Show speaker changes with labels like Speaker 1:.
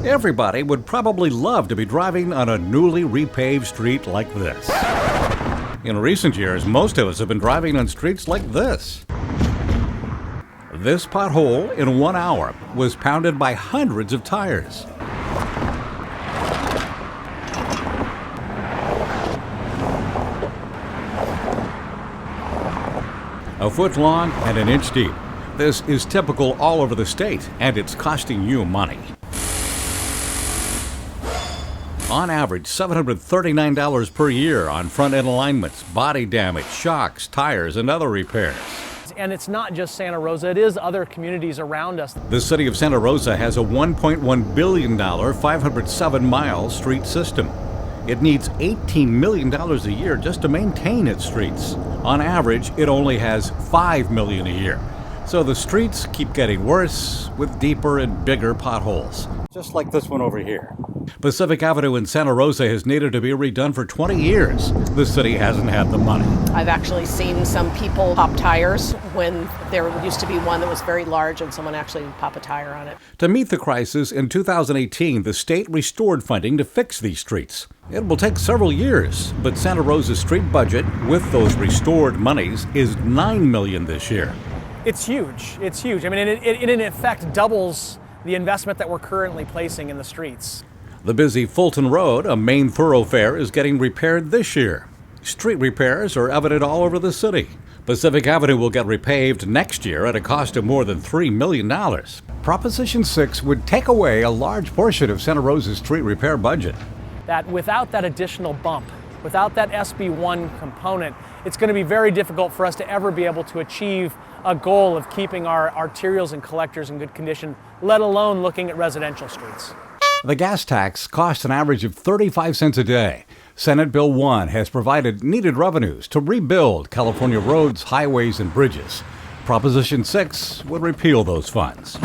Speaker 1: Everybody would probably love to be driving on a newly repaved street like this. In recent years, most of us have been driving on streets like this. This pothole in 1 hour was pounded by hundreds of tires. A foot long and an inch deep. This is typical all over the state, and it's costing you money. On average, $739 per year on front-end alignments, body damage, shocks, tires, and other repairs.
Speaker 2: And it's not just Santa Rosa, it is other communities around us.
Speaker 1: The City of Santa Rosa has a $1.1 billion, 507-mile street system. It needs $18 million a year just to maintain its streets. On average, it only has $5 million a year. So the streets keep getting worse with deeper and bigger potholes. Just like this one over here. Pacific Avenue in Santa Rosa has needed to be redone for 20 years. The city hasn't had the money.
Speaker 3: I've actually seen some people pop tires when there used to be one that was very large and someone actually pop a tire on it.
Speaker 1: To meet the crisis, in 2018, the state restored funding to fix these streets. It will take several years, but Santa Rosa's street budget, with those restored monies, is $9 million this year.
Speaker 2: It's huge. It's huge. I mean, it in effect doubles the investment that we're currently placing in the streets.
Speaker 1: The busy Fulton Road, a main thoroughfare, is getting repaired this year. Street repairs are evident all over the city. Pacific Avenue will get repaved next year at a cost of more than $3 million. Proposition 6 would take away a large portion of Santa Rosa's street repair budget.
Speaker 2: That without that additional bump, without that SB1 component, it's going to be very difficult for us to ever be able to achieve a goal of keeping our arterials and collectors in good condition, let alone looking at residential streets.
Speaker 1: The gas tax costs an average of 35 cents a day. Senate Bill 1 has provided needed revenues to rebuild California roads, highways, and bridges. Proposition 6 would repeal those funds.